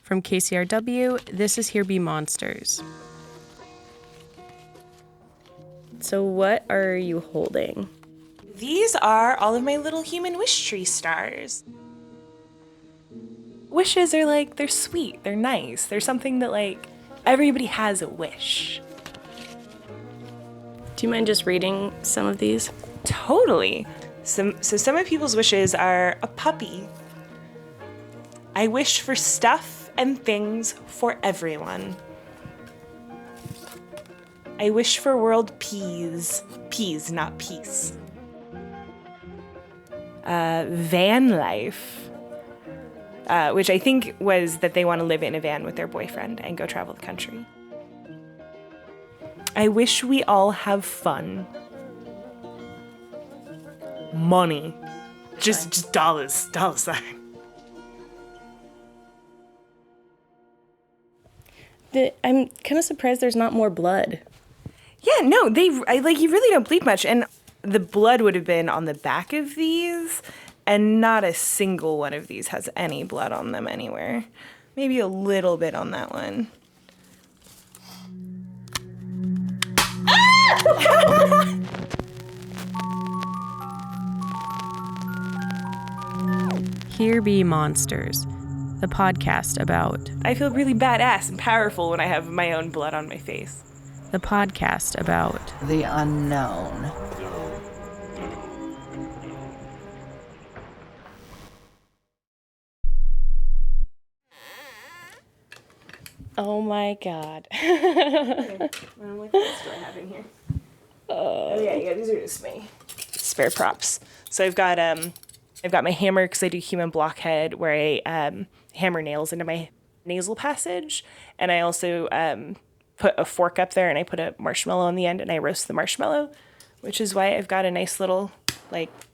From KCRW, this is Here Be Monsters. So what are you holding? These are all of my little human wish tree stars. Wishes are they're sweet, they're nice. They're something that everybody has a wish. Do you mind just reading some of these? Totally. Some of people's wishes are a puppy. I wish for stuff and things for everyone. I wish for world peas. Peas, not peace. Van life. Which I think was that they want to live in a van with their boyfriend and go travel the country. I wish we all have fun. Money. Just dollars. Dollar sign. I'm kind of surprised there's not more blood. Yeah, no, you really don't bleed much. And the blood would have been on the back of these, and not a single one of these has any blood on them anywhere. Maybe a little bit on that one. Here Be Monsters, the podcast about... I feel really badass and powerful when I have my own blood on my face. The podcast about... the unknown. Oh my god. What else do I have in here? Oh yeah, these are just my spare props. So I've got my hammer because I do human blockhead where I hammer nails into my nasal passage, and I also put a fork up there and I put a marshmallow on the end and I roast the marshmallow, which is why I've got a nice little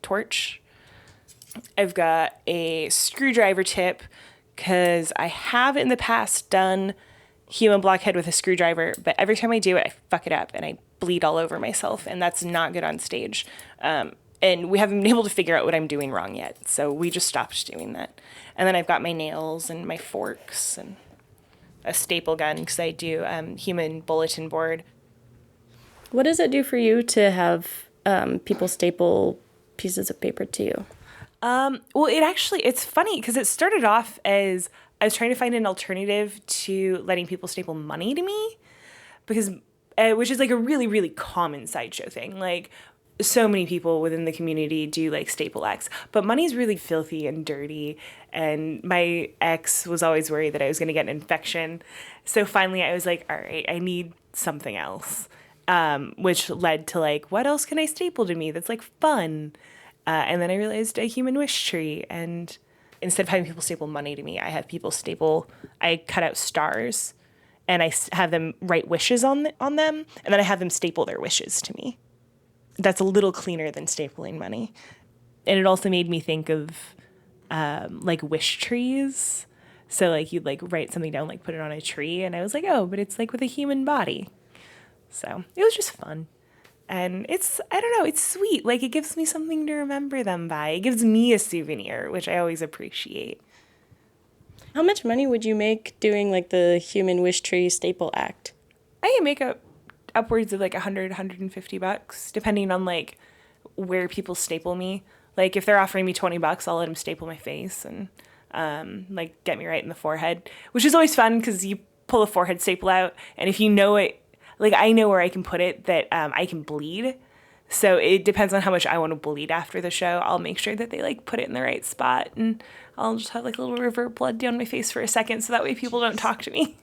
torch. I've got a screwdriver tip because I have in the past done human blockhead with a screwdriver, but every time I do it, I fuck it up and I bleed all over myself, and that's not good on stage. And we haven't been able to figure out what I'm doing wrong yet, so we just stopped doing that. And then I've got my nails and my forks and a staple gun because I do human bulletin board. What does it do for you to have people staple pieces of paper to you? Well, it's funny because it started off as I was trying to find an alternative to letting people staple money to me, because which is a really, really common sideshow thing. So many people within the community do staple X, but money's really filthy and dirty, and my ex was always worried that I was going to get an infection. So finally I was like, all right, I need something else, which led to what else can I staple to me that's fun? And then I realized a human wish tree, and instead of having people staple money to me, I cut out stars and I have them write wishes on them, and then I have them staple their wishes to me. That's a little cleaner than stapling money. And it also made me think of wish trees. So you'd write something down, put it on a tree, and I was like, oh, but it's with a human body. So it was just fun. And it's sweet. It gives me something to remember them by. It gives me a souvenir, which I always appreciate. How much money would you make doing the human wish tree staple act? I can make upwards of $100, $150, depending on where people staple me. If they're offering me $20, I'll let them staple my face and get me right in the forehead, which is always fun because you pull a forehead staple out, and if you know it, I know where I can put it that I can bleed. So it depends on how much I want to bleed after the show. I'll make sure that they put it in the right spot, and I'll just have a little river of blood down my face for a second, so that way people don't talk to me.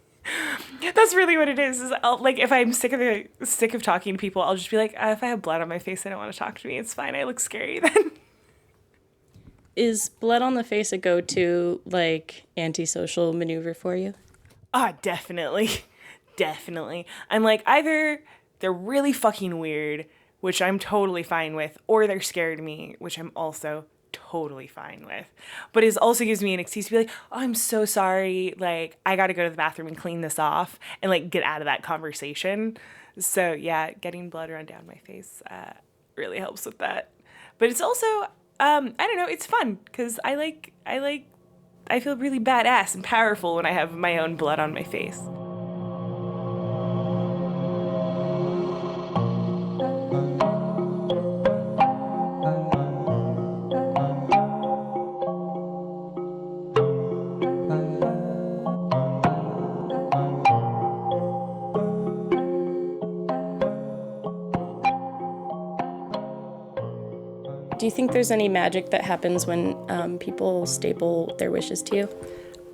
That's really what it is I'll, if I'm sick of talking to people, I'll just be if I have blood on my face, they don't want to talk to me. It's fine. I look scary then. Is blood on the face a go-to antisocial maneuver for you? Definitely. Definitely. I'm either they're really fucking weird, which I'm totally fine with, or they're scared of me, which I'm also totally fine with. But it also gives me an excuse to be oh, I'm so sorry. I got to go to the bathroom and clean this off and get out of that conversation. So yeah, getting blood run down my face really helps with that. But it's also, I don't know, it's fun because I like I feel really badass and powerful when I have my own blood on my face. Do you think there's any magic that happens when people staple their wishes to you?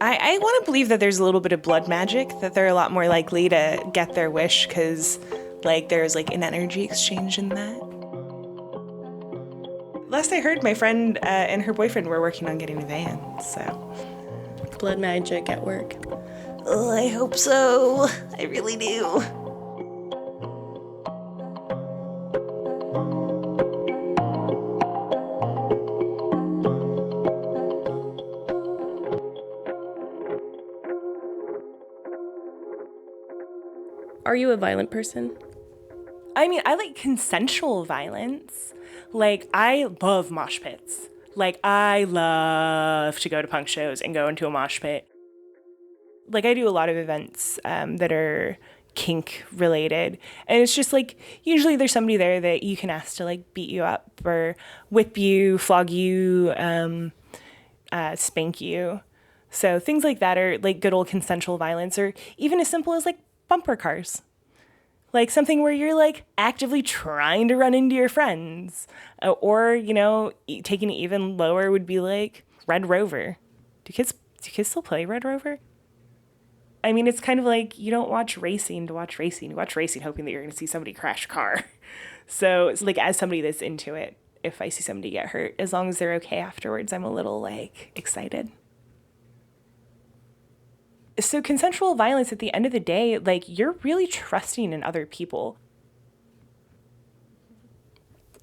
I want to believe that there's a little bit of blood magic, that they're a lot more likely to get their wish because, like, there's, like, an energy exchange in that. Last I heard, my friend and her boyfriend were working on getting a van, so. Blood magic at work. Oh, I hope so. I really do. Are you a violent person? I mean, I like consensual violence. Like, I love mosh pits. Like, I love to go to punk shows and go into a mosh pit. Like, I do a lot of events that are kink related. And it's just like, usually there's somebody there that you can ask to like beat you up or whip you, flog you, spank you. So things like that are like good old consensual violence, or even as simple as like bumper cars. Like something where you're like actively trying to run into your friends. Or, you know, taking it even lower would be like Red Rover. Do kids still play Red Rover? I mean, it's kind of like you don't watch racing to watch racing. You watch racing hoping that you're going to see somebody crash a car. So it's like, as somebody that's into it, if I see somebody get hurt, as long as they're okay afterwards, I'm a little like excited. So consensual violence, at the end of the day, like, you're really trusting in other people.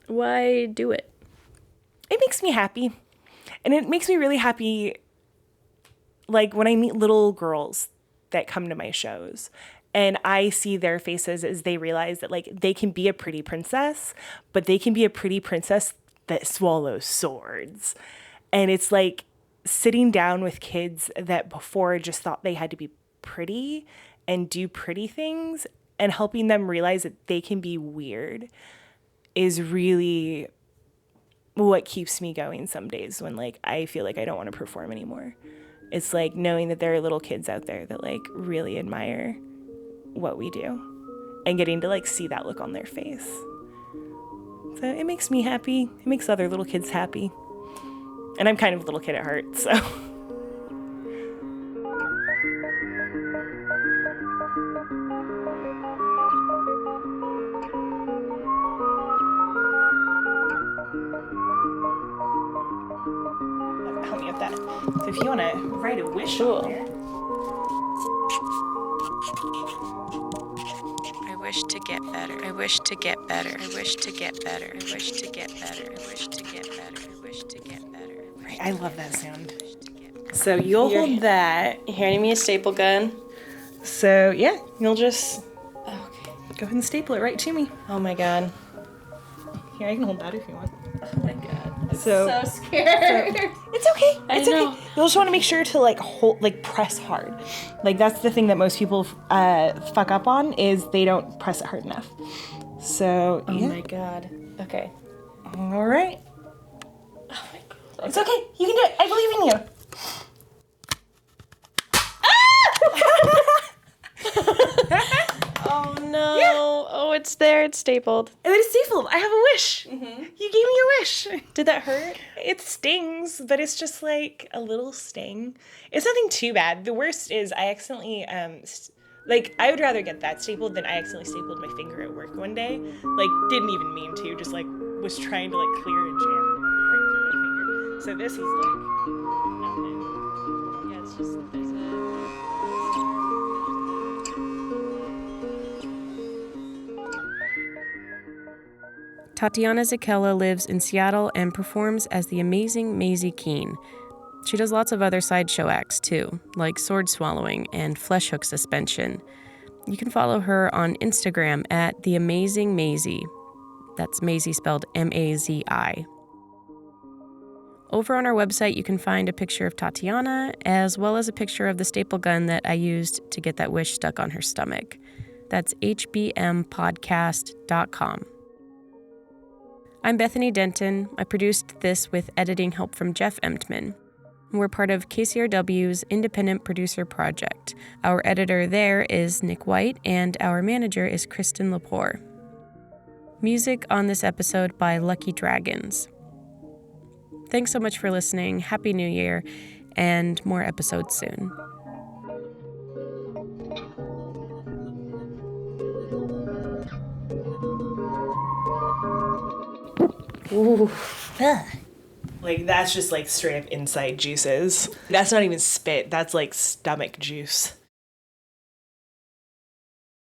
Why do it? It makes me happy. And it makes me really happy, like, when I meet little girls that come to my shows and I see their faces as they realize that, like, they can be a pretty princess, but they can be a pretty princess that swallows swords. And it's like, sitting down with kids that before just thought they had to be pretty and do pretty things and helping them realize that they can be weird is really what keeps me going some days when like I feel like I don't want to perform anymore. It's like knowing that there are little kids out there that like really admire what we do and getting to like see that look on their face. So it makes me happy. It makes other little kids happy. And I'm kind of a little kid at heart, so. Help me with that. So if you want to write a wish on there. I wish to get better. I wish to get better. I wish to get better. I wish to get better. I wish to get better. I wish to get better. I love that sound. So you'll hold that. You're handing me a staple gun. So yeah, you'll just Okay. go ahead and staple it right to me. Oh my god. Here, I can hold that if you want. Oh my god. I'm So- so scared. It's okay. I It's know. okay. You'll just want to make sure to like hold, like press hard. Like that's the thing that most people fuck up on is they don't press it hard enough. So Oh yeah. my god. Okay. All right. Oh my god. It's okay. You can do it. I believe in you. Oh no. Oh, it's there. It's stapled. And it's stapled. I have a wish. You gave me a wish. Did that hurt? It stings, but it's just like a little sting. It's nothing too bad. The worst is I accidentally, like, I would rather get that stapled than I accidentally stapled my finger at work one day. Like, didn't even mean to, just like was trying to like clear a jam right through my finger. So this is like nothing. Yeah, it's just there's a Tatiana Zakella lives in Seattle and performs as the amazing Maisie Keene. She does lots of other sideshow acts too, like sword swallowing and flesh hook suspension. You can follow her on Instagram at The Amazing Maisie. That's Maisie spelled M-A-Z-I. Over on our website, you can find a picture of Tatiana, as well as a picture of the staple gun that I used to get that wish stuck on her stomach. That's hbmpodcast.com. I'm Bethany Denton. I produced this with editing help from Jeff Emtman. We're part of KCRW's Independent Producer Project. Our editor there is Nick White, and our manager is Kristen Lepore. Music on this episode by Lucky Dragons. Thanks so much for listening. Happy New Year, and more episodes soon. Ooh. Like, that's just like straight up inside juices. That's not even spit, that's like stomach juice.